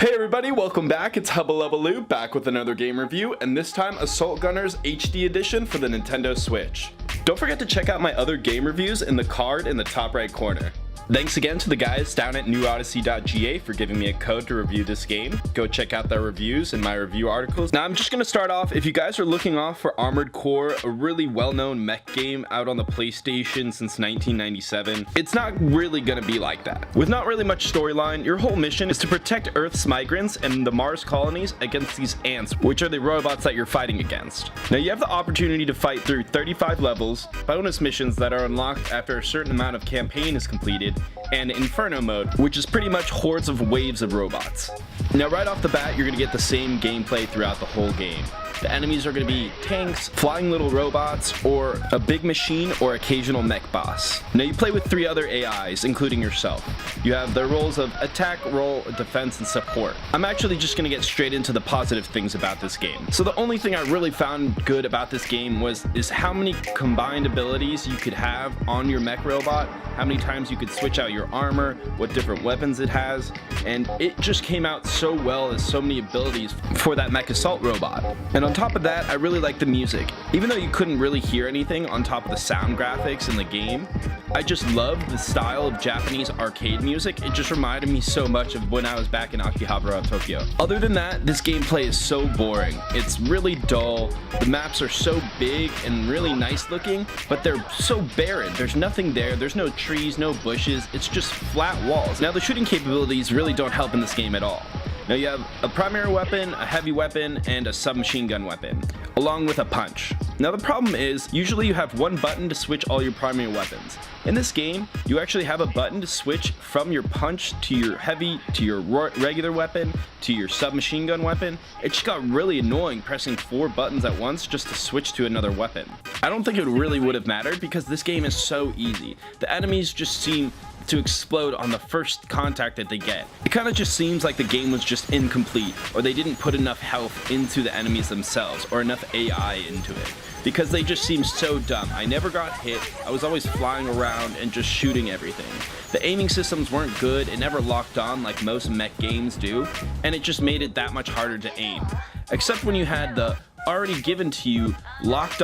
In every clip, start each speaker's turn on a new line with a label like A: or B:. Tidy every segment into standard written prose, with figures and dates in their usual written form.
A: Hey everybody, welcome back. It's Hubba Lubba Lou back with another game review, and this time Assault Gunners HD Edition for the Nintendo Switch. Don't forget to check out my other game reviews in the card in the top right corner. Thanks again to the guys down at newodyssey.ga for giving me a code to review this game. Go check out their reviews and my review articles. Now I'm just going to start off, if you guys are looking off for Armored Core, a really well-known mech game out on the PlayStation since 1997, it's not really going to be like that. With not really much storyline, your whole mission is to protect Earth's migrants and the Mars colonies against these ants, which are the robots that you're fighting against. Now you have the opportunity to fight through 35 levels, bonus missions that are unlocked after a certain amount of campaign is completed, and Inferno mode, which is pretty much hordes of waves of robots. Now right off the bat, you're going to get the same gameplay throughout the whole game. The enemies are going to be tanks, flying little robots, or a big machine or occasional mech boss. Now you play with 3 other AIs, including yourself. You have their roles of attack, roll, defense, and support. I'm actually just going to get straight into the positive things about this game. So the only thing I really found good about this game is how many combined abilities you could have on your mech robot, how many times you could switch out your armor, what different weapons it has, and it just came out so well as so many abilities for that mech assault robot. And on top of that, I really like the music. Even though you couldn't really hear anything on top of the sound graphics in the game, I just loved the style of Japanese arcade music. It just reminded me so much of when I was back in Akihabara, Tokyo. Other than that, this gameplay is so boring. It's really dull. The maps are so big and really nice looking, but they're so barren. There's nothing there. There's no trees, no bushes. It's just flat walls. Now the shooting capabilities really don't help in this game at all. Now you have a primary weapon, a heavy weapon, and a submachine gun weapon, along with a punch. Now the problem is, usually you have one button to switch all your primary weapons. In this game, you actually have a button to switch from your punch to your heavy, to your regular weapon, to your submachine gun weapon. It just got really annoying pressing 4 buttons at once just to switch to another weapon. I don't think it really would have mattered because this game is so easy. The enemies just seem to explode on the first contact that they get. It kind of just seems like the game was just incomplete, or they didn't put enough health into the enemies themselves, or enough AI into it, because they just seem so dumb. I never got hit, I was always flying around and just shooting everything. The aiming systems weren't good, it never locked on like most mech games do, and it just made it that much harder to aim. Except when you had the already given to you locked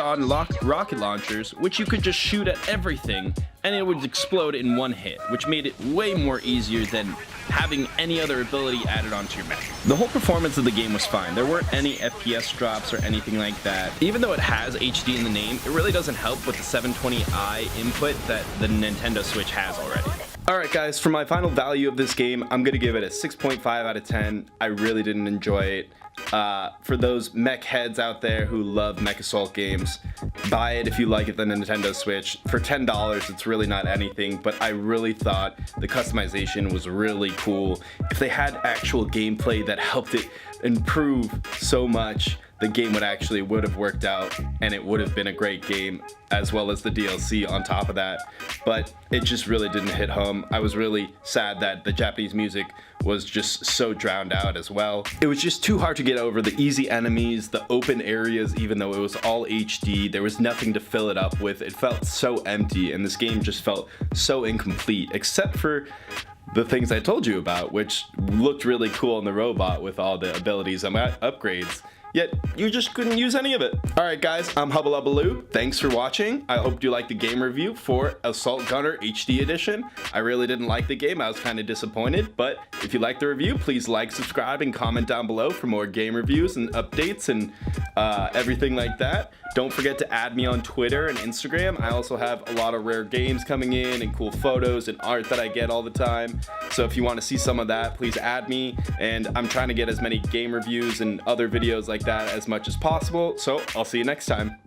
A: rocket launchers, which you could just shoot at everything and it would explode in one hit, which made it way more easier than having any other ability added onto your mech. The whole performance of the game was fine. There weren't any FPS drops or anything like that. Even though it has HD in the name, it really doesn't help with the 720i input that the Nintendo Switch has already. Alright guys, for my final value of this game, I'm going to give it a 6.5 out of 10. I really didn't enjoy it. For those mech heads out there who love mech assault games, buy it if you like it, the Nintendo Switch. For $10, it's really not anything, but I really thought the customization was really cool. If they had actual gameplay that helped it improve so much, the game would have worked out and it would have been a great game, as well as the DLC on top of that. But it just really didn't hit home. I was really sad that the Japanese music was just so drowned out as well. It was just too hard to get over the easy enemies, the open areas, even though it was all HD. There was nothing to fill it up with. It felt so empty, and this game just felt so incomplete, except for the things I told you about, which looked really cool in the robot with all the abilities and upgrades. Yet, you just couldn't use any of it. Alright guys, I'm Hubba Lubba Lou. Thanks for watching. I hope you liked the game review for Assault Gunner HD Edition. I really didn't like the game. I was kind of disappointed, but if you liked the review, please like, subscribe, and comment down below for more game reviews and updates and everything like that. Don't forget to add me on Twitter and Instagram. I also have a lot of rare games coming in and cool photos and art that I get all the time. So if you want to see some of that, please add me. And I'm trying to get as many game reviews and other videos like that as much as possible. So I'll see you next time.